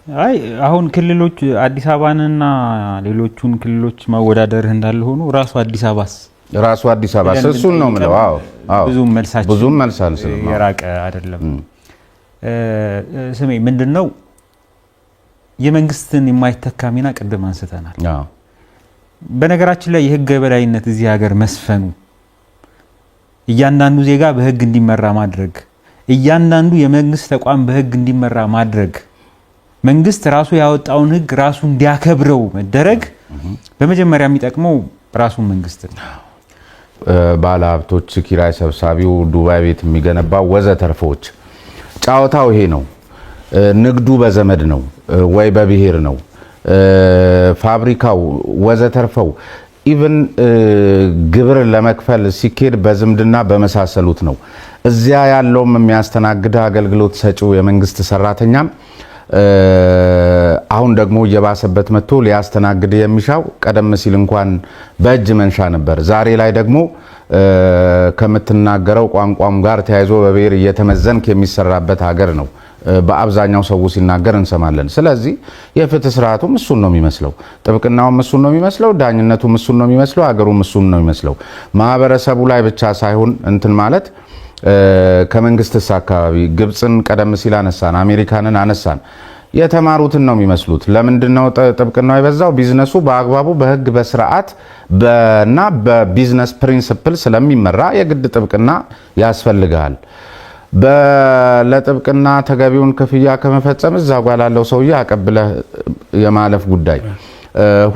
አይ አሁን ክልሎች አዲስ አበባንና ሌሎቹን ክልሎች ማወዳደር እንዳለ ሆኖ ራሱ አዲስ አበባ እሱን ነው የምለው። አዎ ብዙም መልሳችን የራቀ አይደለም። ስሜ ምንድነው የመንግስትን የማይተካ ሚና ቅድም አንስተናል። በነገራችን ላይ የህግ የበላይነት እዚህ ሀገር መስፈኑ እያንዳንዱ ዜጋ በህግ እንዲመራ ማድረግ እያንዳንዱ የመንግስት ተቋም በህግ እንዲመራ ማድረግ መንግስት ራሱ ያወጣውን ህግ ራሱ እንዲያከብረው መደረግ በመጀመሪያ የሚጠቅመው ራሱ መንግስት ነው። ባለሀብቶች፣ ኪራይ ሰብሳቢው፣ ዱባይ ቤት የሚገነባው ወዘተርፎች ጫወታው ይሄ ነው። ንግዱ በዘመድ ነው ወይ በብሔር ነው። ፋብሪካው ወዘተርፈው ኢቭን ግብር ለመክፈል ሲኬድ በዝምድና በመሳሰሉት ነው። እዚያ ያለውም የሚያስተናግድ አገልግሎት ሰጪው የመንግስት ሰራተኛም አሁን ደግሞ እየባሰበት መጥቶ ሊያስተናግድ የሚሻው ቀደም ሲል እንኳን በእጅ መንሻ ነበር። ዛሬ ላይ ደግሞ ከምትናገረው ቋንቋም ጋር ተያይዞ በብሔር እየተመዘንክ የሚሰራበት ሀገር ነው። በአብዛኛው ሰው ሲናገር እንሰማለን። ስለዚህ የፍትህ ስርዓቱም እሱን ነው የሚመስለው፣ ጥብቅናውም እሱን ነው የሚመስለው፣ ዳኝነቱም እሱን ነው የሚመስለው፣ ሀገሩም እሱን ነው የሚመስለው። ማህበረሰቡ ላይ ብቻ ሳይሆን እንትን ማለት ከመንግስትስ አካባቢ ግብፅን ቀደም ሲል አነሳን፣ አሜሪካንን አነሳን። የተማሩትን ነው የሚመስሉት። ለምንድነው ጥብቅናው የበዛው? ቢዝነሱ በአግባቡ በህግ በስርዓት እና በቢዝነስ ፕሪንሲፕል ስለሚመራ የግድ ጥብቅና ያስፈልጋል። ለጥብቅና ተገቢውን ክፍያ ከመፈጸም እዛ ጋር ላለው ሰውዬ አቀብለህ የማለፍ ጉዳይ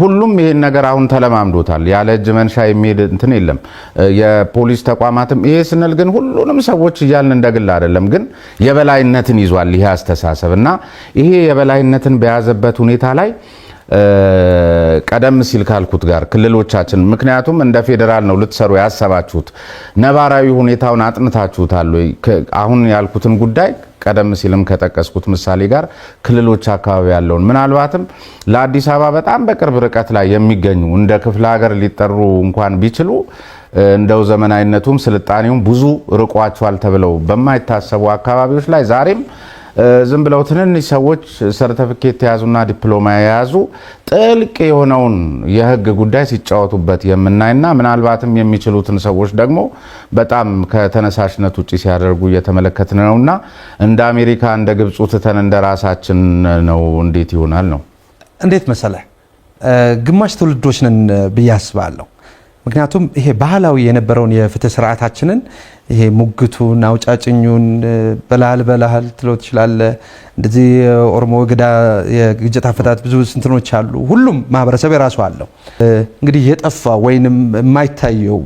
ሁሉም ይሄን ነገር አሁን ተለማምዶታል። ያለ እጅ መንሻ የሚሄድ እንትን የለም። የፖሊስ ተቋማትም ይሄ ስንል ግን ሁሉንም ሰዎች እያልን እንደግል አይደለም፣ ግን የበላይነትን ይዟል ይሄ አስተሳሰብ እና ይሄ የበላይነትን በያዘበት ሁኔታ ላይ ቀደም ሲል ካልኩት ጋር ክልሎቻችን ምክንያቱም እንደ ፌደራል ነው ልትሰሩ ያሰባችሁት፣ ነባራዊ ሁኔታውን አጥንታችሁታል ወይ? አሁን ያልኩትን ጉዳይ ቀደም ሲልም ከጠቀስኩት ምሳሌ ጋር ክልሎች አካባቢ ያለውን ምናልባትም ለአዲስ አበባ በጣም በቅርብ ርቀት ላይ የሚገኙ እንደ ክፍለ ሀገር ሊጠሩ እንኳን ቢችሉ እንደው ዘመናዊነቱም ስልጣኔውም ብዙ ርቋቸዋል ተብለው በማይታሰቡ አካባቢዎች ላይ ዛሬም ዝም ብለው ትንንሽ ሰዎች ሰርቲፊኬት የያዙና ዲፕሎማ የያዙ ጥልቅ የሆነውን የህግ ጉዳይ ሲጫወቱበት የምናይና ምናልባትም የሚችሉትን ሰዎች ደግሞ በጣም ከተነሳሽነት ውጪ ሲያደርጉ እየተመለከትን ነውና እንደ አሜሪካ እንደ ግብፁ ትተን እንደ ራሳችን ነው እንዴት ይሆናል ነው? እንዴት መሰለህ ግማሽ ትውልዶች ነን ብዬ አስባለሁ። ምክንያቱም ይሄ ባህላዊ የነበረውን የፍትህ ስርዓታችንን ይሄ ሙግቱን አውጫጭኙን በላል ትለው ትችላለህ። እንደዚህ ኦሮሞ ግዳ የግጭት አፈታት ብዙ ስንትኖች አሉ። ሁሉም ማህበረሰብ የራሱ አለው። እንግዲህ የጠፋ ወይንም የማይታየው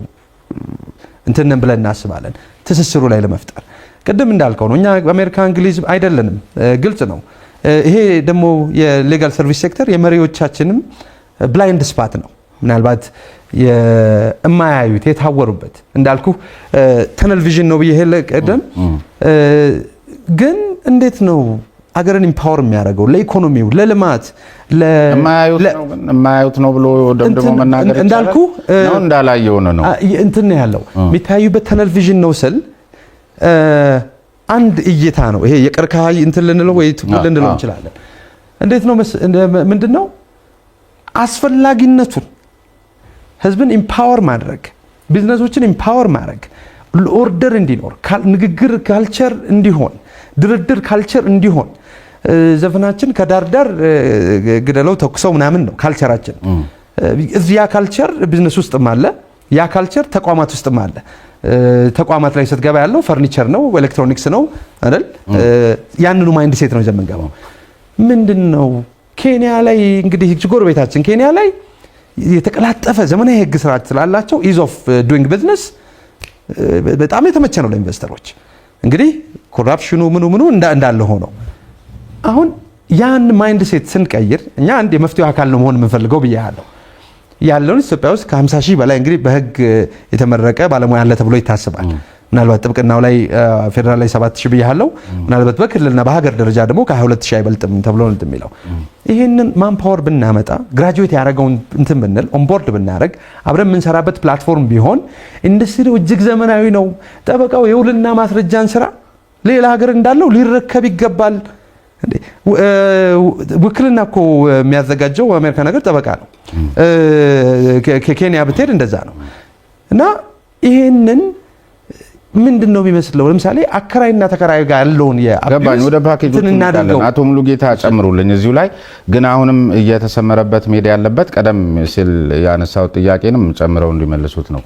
እንትንን ብለን እናስባለን ትስስሩ ላይ ለመፍጠር ቅድም እንዳልከው ነው። እኛ በአሜሪካ እንግሊዝ አይደለንም፣ ግልጽ ነው። ይሄ ደግሞ የሌጋል ሰርቪስ ሴክተር የመሪዎቻችንም ብላይንድ ስፓት ነው። ምናልባት የማያዩት የታወሩበት እንዳልኩ ተነል ቪዥን ነው ብዬ ቀደም ግን እንዴት ነው አገርን ኢምፓወር የሚያደርገው ለኢኮኖሚው ለልማት የማያዩት ነው ብሎ ደምድሞ መናገር እንዳልኩ ነው እንዳላየው ነው እንትን ያለው የሚታዩበት ተነል ቪዥን ነው ስል አንድ እይታ ነው። ይሄ የቀርከሃ እንትን ልንለው ወይ ቱቦ ልንለው እንችላለን። እንዴት ነው ምንድነው አስፈላጊነቱን ህዝብን ኢምፓወር ማድረግ፣ ቢዝነሶችን ኢምፓወር ማድረግ፣ ኦርደር እንዲኖር፣ ንግግር ካልቸር እንዲሆን፣ ድርድር ካልቸር እንዲሆን። ዘፈናችን ከዳርዳር ግደለው ተኩሰው ምናምን ነው ካልቸራችን። እዚያ ካልቸር ቢዝነስ ውስጥም አለ፣ ያ ካልቸር ተቋማት ውስጥም አለ። ተቋማት ላይ ስትገባ ያለው ፈርኒቸር ነው፣ ኤሌክትሮኒክስ ነው አይደል? ያንኑ ማይንድ ሴት ነው ዘመንገባው። ምንድነው ኬንያ ላይ እንግዲህ ጎረቤታችን ኬንያ ላይ የተቀላጠፈ ዘመናዊ ህግ ስርዓት ስላላቸው ኢዝ ኦፍ ዱይንግ ቢዝነስ በጣም የተመቸ ነው ለኢንቨስተሮች። እንግዲህ ኮራፕሽኑ ምኑ እንዳለ ሆኖ አሁን ያን ማይንድ ሴት ስንቀይር እኛ አንድ የመፍትሄው አካል ነው መሆን የምንፈልገው ብያለሁ። ያለውን ኢትዮጵያ ውስጥ ከ50 ሺህ በላይ እንግዲህ በህግ የተመረቀ ባለሙያ አለ ተብሎ ይታሰባል። ምናልባት ጥብቅናው ላይ ፌደራል ላይ 7000 ብያለሁ። ምናልባት በክልልና በሀገር ደረጃ ደግሞ ከ22000 አይበልጥም ተብሎ ነው እንደሚለው። ይሄንን ማንፓወር ብናመጣ ግራጁዌት ያደረገውን እንትን ብንል ኦንቦርድ ብናደርግ አብረን የምንሰራበት ፕላትፎርም ቢሆን ኢንዱስትሪው እጅግ ዘመናዊ ነው። ጠበቃው የውልና ማስረጃን ስራ ሌላ ሀገር እንዳለው ሊረከብ ይገባል። ውክልና እኮ የሚያዘጋጀው አሜሪካ ነገር ጠበቃ ነው። ከኬንያ ብትሄድ እንደዛ ነው። እና ይሄንን ምንድነው የሚመስለው? ለምሳሌ አከራይና ተከራይ ጋር ያለውን ገባኝ። ወደ ፓኬጁ አቶ ሙሉጌታ ጨምሩልኝ እዚሁ ላይ ግን አሁንም እየተሰመረበት ሜዳ ያለበት ቀደም ሲል ያነሳው ጥያቄንም ጨምረው እንዲመልሱት ነው።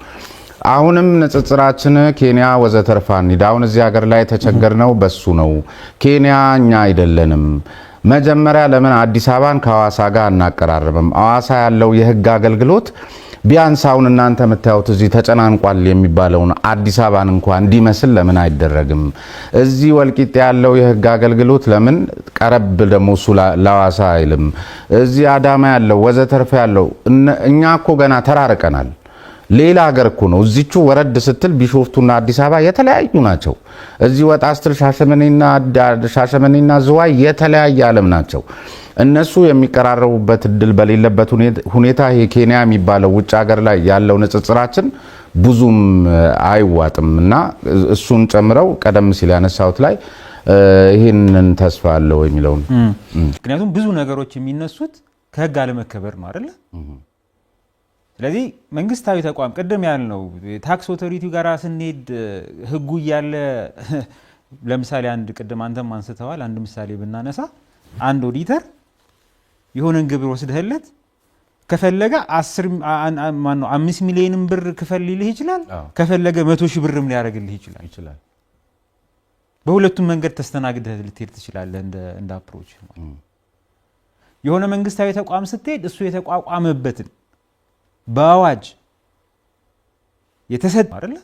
አሁንም ንጽጽራችን ኬንያ ወዘተርፋ እንዲዳውን እዚህ ሀገር ላይ ተቸገርነው በሱ ነው። ኬንያ እኛ አይደለንም። መጀመሪያ ለምን አዲስ አበባን ከሐዋሳ ጋር እናቀራረብም? ሐዋሳ ያለው የህግ አገልግሎት ቢያንስ አሁን እናንተ የምታዩት እዚህ ተጨናንቋል የሚባለውን አዲስ አበባን እንኳን እንዲመስል ለምን አይደረግም? እዚህ ወልቂጤ ያለው የህግ አገልግሎት ለምን ቀረብ ደግሞ እሱ ለሐዋሳ አይልም? እዚህ አዳማ ያለው ወዘተርፋ ያለው እኛ እኮ ገና ተራርቀናል። ሌላ ሀገር እኮ ነው። እዚቹ ወረድ ስትል ቢሾፍቱና አዲስ አበባ የተለያዩ ናቸው። እዚህ ወጣ ስትል ሻሸመኔና ዝዋይ የተለያየ ዓለም ናቸው። እነሱ የሚቀራረቡበት እድል በሌለበት ሁኔታ ይሄ ኬንያ የሚባለው ውጭ ሀገር ላይ ያለው ንጽጽራችን ብዙም አይዋጥም እና እሱን ጨምረው ቀደም ሲል ያነሳውት ላይ ይሄንን ተስፋ አለው የሚለው ምክንያቱም ብዙ ነገሮች የሚነሱት ከህግ አለመከበር ነው አይደል? ስለዚህ መንግስታዊ ተቋም ቅድም ያልነው ታክስ ኦቶሪቲው ጋር ስንሄድ ህጉ እያለ ለምሳሌ አንድ ቅድም አንተም አንስተዋል። አንድ ምሳሌ ብናነሳ አንድ ኦዲተር የሆነን ግብር ወስደህለት ከፈለገ 5 ሚሊዮን ብር ክፈል ሊልህ ይችላል። ከፈለገ 100 ሺህ ብርም ሊያደርግልህ ይችላል። በሁለቱም መንገድ ተስተናግደህ ልትሄድ ትችላለህ እንደ አፕሮች። የሆነ መንግስታዊ ተቋም ስትሄድ እሱ የተቋቋመበትን በአዋጅ የተሰጠ አይደል?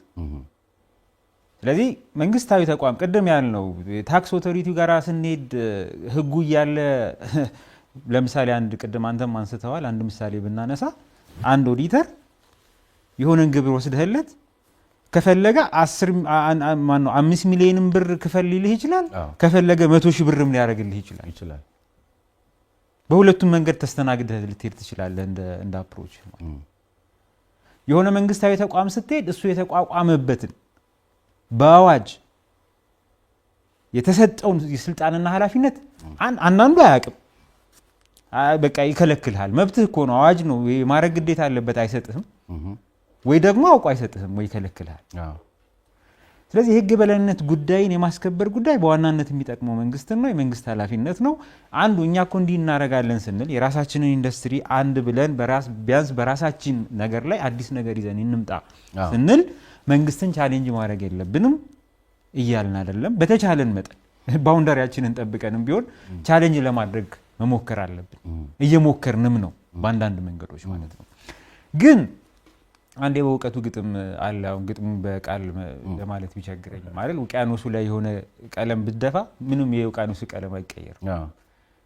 ስለዚህ መንግስታዊ ተቋም ቅድም ያልነው ታክስ ኦቶሪቲው ጋር ስንሄድ ህጉ እያለ ለምሳሌ አንድ ቅድም አንተም አንስተዋል። አንድ ምሳሌ ብናነሳ አንድ ኦዲተር የሆነን ግብር ወስደህለት ከፈለገ 5 ሚሊዮን ብር ክፈል ሊልህ ይችላል። ከፈለገ 100 ሺህ ብርም ሊያደርግልህ ይችላል። በሁለቱም መንገድ ተስተናግደህ ልትሄድ ትችላለህ እንደ አፕሮች። የሆነ መንግስታዊ ተቋም ስትሄድ እሱ የተቋቋመበትን በአዋጅ የተሰጠውን የስልጣንና ኃላፊነት አንዳንዱ አያውቅም። በቃ ይከለክልሃል። መብትህ እኮ ነው፣ አዋጅ ነው፣ የማድረግ ግዴታ አለበት። አይሰጥህም ወይ ደግሞ አውቆ አይሰጥህም ወይ ይከለክልሃል። ስለዚህ የህግ የበላይነት ጉዳይን የማስከበር ጉዳይ በዋናነት የሚጠቅመው መንግስትን ነው፣ የመንግስት ኃላፊነት ነው። አንዱ እኛ እኮ እንዲህ እናደርጋለን ስንል የራሳችንን ኢንዱስትሪ አንድ ብለን ቢያንስ በራሳችን ነገር ላይ አዲስ ነገር ይዘን እንምጣ ስንል መንግስትን ቻሌንጅ ማድረግ የለብንም እያልን አይደለም። በተቻለን መጠን ባውንደሪያችንን ጠብቀንም ቢሆን ቻሌንጅ ለማድረግ መሞከር አለብን። እየሞከርንም ነው በአንዳንድ መንገዶች ማለት ነው። ግን አንዴ በእውቀቱ ግጥም አለ። አሁን ግጥሙ በቃል ለማለት ቢቸግረኝ ማለት ውቅያኖሱ ላይ የሆነ ቀለም ብትደፋ ምንም የውቅያኖሱ ቀለም አይቀየርም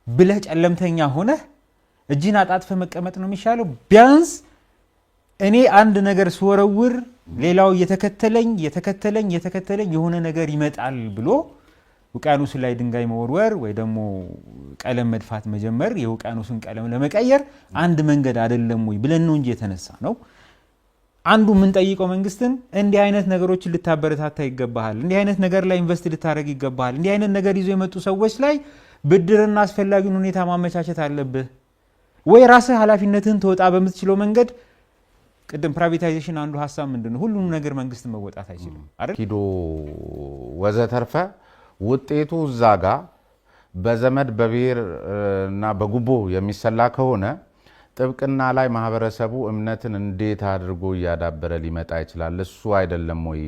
ብለህ ጨለምተኛ ሆነህ እጅን አጣጥፈህ መቀመጥ ነው የሚሻለው። ቢያንስ እኔ አንድ ነገር ስወረውር ሌላው የተከተለኝ የሆነ ነገር ይመጣል ብሎ ውቅያኖሱ ላይ ድንጋይ መወርወር ወይ ደግሞ ቀለም መድፋት መጀመር የውቅያኖሱን ቀለም ለመቀየር አንድ መንገድ አይደለም ወይ ብለን ነው እንጂ የተነሳ ነው። አንዱ ምን ጠይቀው መንግስትን እንዲህ አይነት ነገሮችን ልታበረታታ ይገባሃል፣ እንዲህ አይነት ነገር ላይ ኢንቨስት ልታደርግ ይገባሃል፣ እንዲህ አይነት ነገር ይዞ የመጡ ሰዎች ላይ ብድርና አስፈላጊውን ሁኔታ ማመቻቸት አለብህ ወይ ራስህ ኃላፊነትህን ተወጣ በምትችለው መንገድ። ቅድም ፕራይቬታይዜሽን አንዱ ሐሳብ ምንድነው? ሁሉንም ነገር መንግስት መወጣት አይችልም አይደል? ኪዶ ወዘተርፈ ውጤቱ እዛ ጋር በዘመድ በብሔር እና በጉቦ የሚሰላ ከሆነ ጥብቅና ላይ ማህበረሰቡ እምነትን እንዴት አድርጎ እያዳበረ ሊመጣ ይችላል? እሱ አይደለም ወይ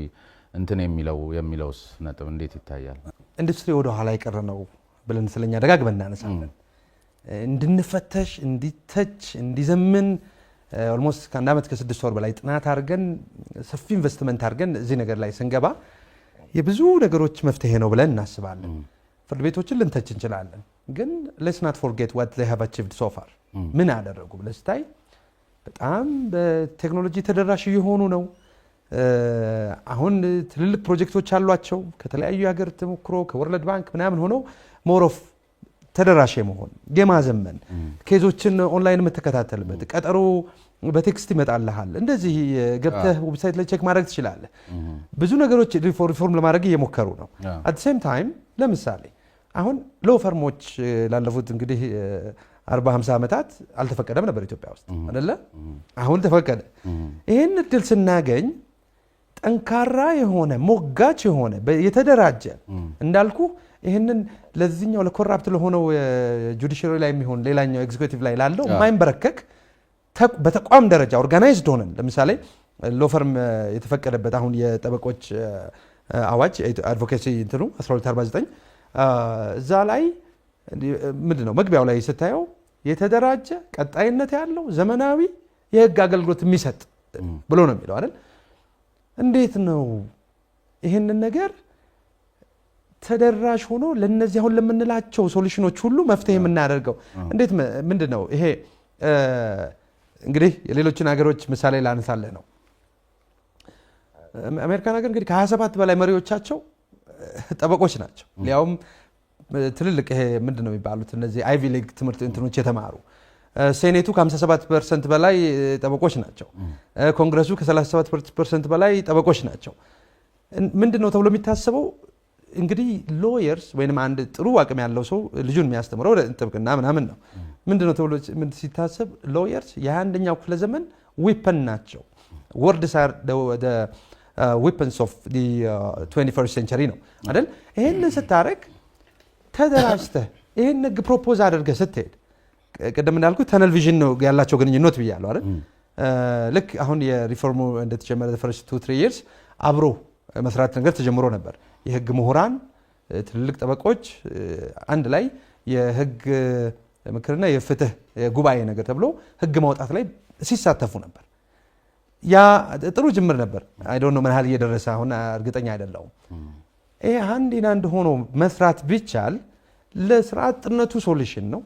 እንትን የሚለውስ ነጥብ እንዴት ይታያል? ኢንዱስትሪ ወደ ኋላ የቀረ ነው ብለን ስለኛ ደጋግመን እናነሳለን። እንድንፈተሽ፣ እንዲተች፣ እንዲዘምን ኦልሞስት ከአንድ ዓመት ከ6 ወር በላይ ጥናት አድርገን ሰፊ ኢንቨስትመንት አድርገን እዚህ ነገር ላይ ስንገባ የብዙ ነገሮች መፍትሄ ነው ብለን እናስባለን። ፍርድ ቤቶችን ልንተች እንችላለን፣ ግን let's not forget what they have achieved so far። ምን አደረጉ ብለህ ስታይ በጣም በቴክኖሎጂ ተደራሽ እየሆኑ ነው። አሁን ትልልቅ ፕሮጀክቶች አሏቸው ከተለያዩ ሀገር ተሞክሮ ከወርልድ ባንክ ምናምን ሆነው ሞር ኦፍ ተደራሽ መሆን የማዘመን ኬዞችን ኦንላይን የምትከታተልበት ቀጠሮ በቴክስት ይመጣልሃል። እንደዚህ ገብተህ ዌብሳይት ላይ ቼክ ማድረግ ትችላለህ። ብዙ ነገሮች ሪፎርም ለማድረግ እየሞከሩ ነው። አት ሴም ታይም ለምሳሌ አሁን ሎ ፈርሞች ላለፉት እንግዲህ 40-50 ዓመታት አልተፈቀደም ነበር ኢትዮጵያ ውስጥ አይደለ? አሁን ተፈቀደ። ይህን እድል ስናገኝ ጠንካራ የሆነ ሞጋች የሆነ የተደራጀ እንዳልኩ ይህንን ለዚህኛው ለኮራፕት ለሆነው ጁዲሽሪ ላይ የሚሆን ሌላኛው ኤግዚኪዩቲቭ ላይ ላለው የማይንበረከክ በተቋም ደረጃ ኦርጋናይዝድ ሆነን ለምሳሌ ሎፈርም የተፈቀደበት አሁን የጠበቆች አዋጅ አድቮኬሲ እንትኑ 1249 እዛ ላይ ምንድነው መግቢያው ላይ ስታየው የተደራጀ ቀጣይነት ያለው ዘመናዊ የህግ አገልግሎት የሚሰጥ ብሎ ነው የሚለው አይደል? እንዴት ነው ይሄንን ነገር ተደራሽ ሆኖ ለነዚህ አሁን ለምንላቸው ሶሉሽኖች ሁሉ መፍትሄ የምናደርገው እንዴት ምንድነው? ይሄ እንግዲህ የሌሎችን ሀገሮች ምሳሌ ላነሳለህ ነው። አሜሪካን ሀገር እንግዲህ ከ27 በላይ መሪዎቻቸው ጠበቆች ናቸው። ሊያውም ትልልቅ ይሄ ምንድነው የሚባሉት እነዚህ አይቪ ሊግ ትምህርት እንትኖች የተማሩ ሴኔቱ ከ57% በላይ ጠበቆች ናቸው። ኮንግረሱ ከ37% በላይ ጠበቆች ናቸው። ምንድነው ተብሎ የሚታሰበው እንግዲህ ሎየርስ ወይንም አንድ ጥሩ አቅም ያለው ሰው ልጁን የሚያስተምረው ጥብቅና ምናምን ነው። ምንድነው ተብሎ ሲታሰብ ሎየርስ የ21ኛው ክፍለ ዘመን ዊፐን ናቸው። ወርድስ አር ዘ ዊፐንስ ኦፍ ዘ 21st ሴንቸሪ ነው አይደል? ይሄንን ስታረግ ተደራጅተህ ይሄን ህግ ፕሮፖዝ አድርገህ ስትሄድ ቀደም እንዳልኩ ተነል ቪዥን ነው ያላቸው ግንኙነት ብያለሁ አይደል? ልክ አሁን የሪፎርሙ እንደተጀመረ ፈርስት 2-3 years አብሮ መስራት ነገር ተጀምሮ ነበር። የህግ ምሁራን ትልልቅ ጠበቆች አንድ ላይ የህግ ምክርና የፍትህ ጉባኤ ነገር ተብሎ ህግ ማውጣት ላይ ሲሳተፉ ነበር። ያ ጥሩ ጅምር ነበር። አይ ዶንት ኖ ምን ያህል እየደረሰ አሁን እርግጠኛ አይደለሁም። ይሄ አንድ ሆኖ መስራት ቢቻል ለስራ አጥነቱ ሶሉሽን ነው።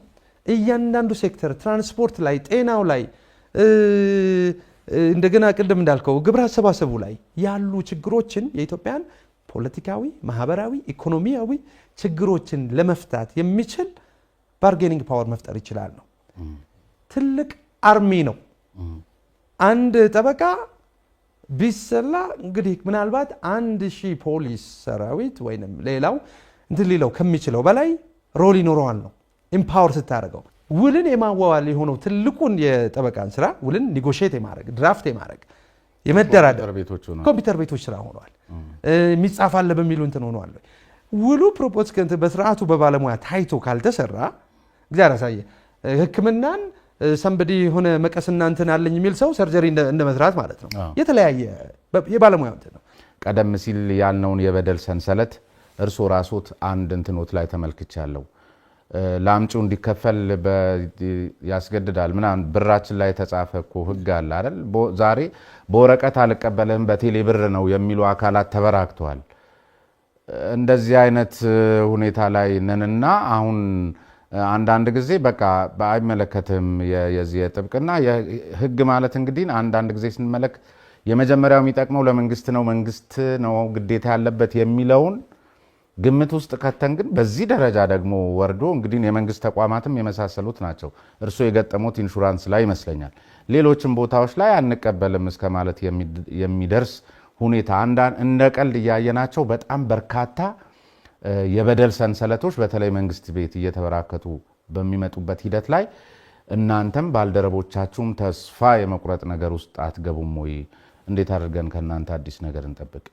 እያንዳንዱ ሴክተር ትራንስፖርት ላይ፣ ጤናው ላይ እንደገና ቅድም እንዳልከው ግብር አሰባሰቡ ላይ ያሉ ችግሮችን የኢትዮጵያን ፖለቲካዊ፣ ማህበራዊ፣ ኢኮኖሚያዊ ችግሮችን ለመፍታት የሚችል ባርጌኒንግ ፓወር መፍጠር ይችላል ነው። ትልቅ አርሚ ነው። አንድ ጠበቃ ቢሰላ እንግዲህ ምናልባት 1000 ፖሊስ ሰራዊት ወይንም ሌላው እንትን ሊለው ከሚችለው በላይ ሮል ይኖረዋል ነው። ኢምፓወር ስታደርገው ውልን የማዋዋል የሆነው ትልቁን የጠበቃን ስራ ውልን ኒጎሽየት የማድረግ ድራፍት የማድረግ የመደራደር ኮምፒውተር ቤቶች ስራ ሆነዋል። የሚጻፍ አለ በሚሉ እንትን ሆነዋል። ውሉ ፕሮፖዝ በስርዓቱ በባለሙያ ታይቶ ካልተሰራ እግዚአብሔር ያሳየ ህክምናን ሰንበዲ የሆነ መቀስና እንትን አለኝ የሚል ሰው ሰርጀሪ እንደ መስራት ማለት ነው። የተለያየ የባለሙያ እንትን ነው። ቀደም ሲል ያልነውን የበደል ሰንሰለት እርሶ ራሶት አንድ እንትኖት ላይ ተመልክቻለሁ። ላምጪው እንዲከፈል ያስገድዳል ምናምን ብራችን ላይ የተጻፈ እኮ ህግ አለ አይደል? ዛሬ በወረቀት አልቀበልህም በቴሌ ብር ነው የሚሉ አካላት ተበራክተዋል። እንደዚህ አይነት ሁኔታ ላይ ነንና አሁን አንዳንድ ጊዜ በቃ አይመለከትም የዚህ የጥብቅና ህግ ማለት እንግዲህ አንዳንድ ጊዜ ስንመለክ የመጀመሪያው የሚጠቅመው ለመንግስት ነው፣ መንግስት ነው ግዴታ ያለበት የሚለውን ግምት ውስጥ ከተን ግን በዚህ ደረጃ ደግሞ ወርዶ እንግዲህ የመንግስት ተቋማትም የመሳሰሉት ናቸው። እርሶ የገጠሙት ኢንሹራንስ ላይ ይመስለኛል። ሌሎችም ቦታዎች ላይ አንቀበልም እስከ ማለት የሚደርስ ሁኔታ እንደ ቀልድ እያየናቸው በጣም በርካታ የበደል ሰንሰለቶች በተለይ መንግስት ቤት እየተበራከቱ በሚመጡበት ሂደት ላይ እናንተም ባልደረቦቻችሁም ተስፋ የመቁረጥ ነገር ውስጥ አትገቡም ወይ? እንዴት አድርገን ከእናንተ አዲስ ነገር እንጠብቅ?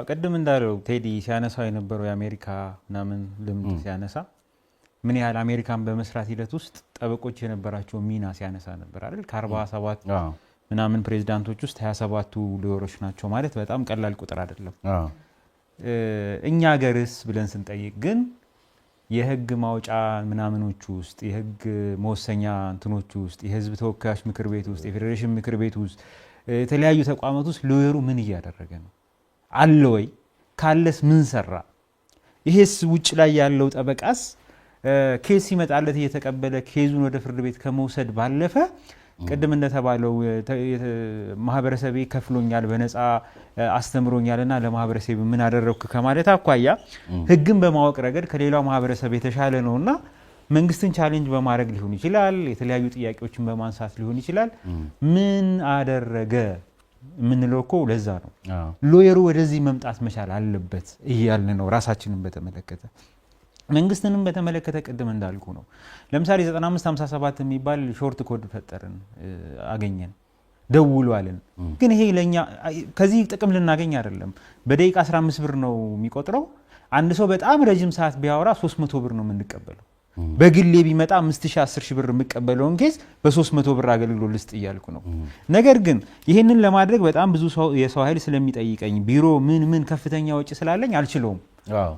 ቅድም እንዳለው ቴዲ ሲያነሳው የነበረው የአሜሪካ ምናምን ልምድ ሲያነሳ ምን ያህል አሜሪካን በመስራት ሂደት ውስጥ ጠበቆች የነበራቸው ሚና ሲያነሳ ነበር አይደል? ከ47 ምናምን ፕሬዝዳንቶች ውስጥ 27ቱ ሎየሮች ናቸው ማለት በጣም ቀላል ቁጥር አይደለም። እኛ ሀገርስ ብለን ስንጠይቅ ግን የህግ ማውጫ ምናምኖች ውስጥ የህግ መወሰኛ እንትኖች ውስጥ የህዝብ ተወካዮች ምክር ቤት ውስጥ የፌዴሬሽን ምክር ቤት ውስጥ የተለያዩ ተቋማት ውስጥ ሎየሩ ምን እያደረገ ነው አለ ወይ? ካለስ ምን ሰራ? ይሄስ ውጭ ላይ ያለው ጠበቃስ ኬስ ይመጣለት እየተቀበለ ኬዙን ወደ ፍርድ ቤት ከመውሰድ ባለፈ ቅድም እንደተባለው ማህበረሰቤ ከፍሎኛል በነፃ አስተምሮኛልና ለማህበረሰቤ ምን አደረኩ ከማለት አኳያ ህግን በማወቅ ረገድ ከሌላው ማህበረሰብ የተሻለ ነውና መንግስትን ቻሌንጅ በማድረግ ሊሆን ይችላል፣ የተለያዩ ጥያቄዎችን በማንሳት ሊሆን ይችላል። ምን አደረገ ምንለው እኮ ለዛ ነው። ሎየሩ ወደዚህ መምጣት መቻል አለበት እያልን ነው ራሳችንን በተመለከተ። መንግስትንም በተመለከተ ቅድም እንዳልኩ ነው። ለምሳሌ 9557 የሚባል ሾርት ኮድ ፈጠርን አገኘን ደውሉ አለን። ግን ይሄ ለኛ ከዚህ ጥቅም ልናገኝ አይደለም። በደቂቃ 15 ብር ነው የሚቆጥረው። አንድ ሰው በጣም ረጅም ሰዓት ቢያወራ 300 ብር ነው የምንቀበለው። በግሌ ቢመጣ 5000 10000 ብር የምቀበለውን ኬስ በ300 ብር አገልግሎት ልስጥ እያልኩ ነው። ነገር ግን ይሄንን ለማድረግ በጣም ብዙ የሰው ኃይል ስለሚጠይቀኝ ቢሮ ምን ከፍተኛ ወጪ ስላለኝ አልችለውም።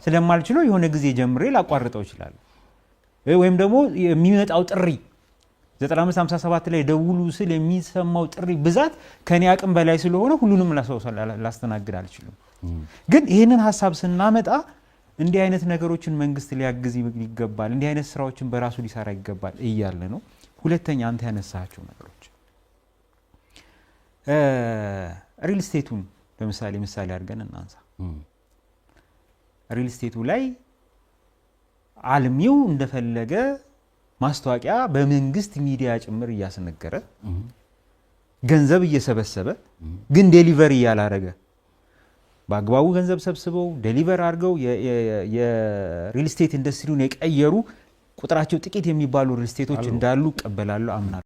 ስለማልችለው የሆነ ጊዜ ጀምሬ ላቋርጠው ይችላል። ወይም ደግሞ የሚመጣው ጥሪ 9557 ላይ ደውሉ ስል የሚሰማው ጥሪ ብዛት ከኔ አቅም በላይ ስለሆነ ሁሉንም ላስተናግድ አልችልም። ግን ይሄንን ሐሳብ ስናመጣ እንዲህ አይነት ነገሮችን መንግስት ሊያግዝ ይገባል፣ እንዲህ አይነት ስራዎችን በራሱ ሊሰራ ይገባል እያለ ነው። ሁለተኛ አንተ ያነሳቸው ነገሮች ሪል ስቴቱን ምሳሌ አድርገን እናንሳ። ሪል ስቴቱ ላይ አልሚው እንደፈለገ ማስታወቂያ በመንግስት ሚዲያ ጭምር እያስነገረ ገንዘብ እየሰበሰበ ግን ዴሊቨሪ ያላረገ በአግባቡ ገንዘብ ሰብስበው ዴሊቨር አድርገው የሪል ስቴት ኢንዱስትሪውን የቀየሩ ቁጥራቸው ጥቂት የሚባሉ ሪል ስቴቶች እንዳሉ እቀበላለሁ፣ አምናለሁ።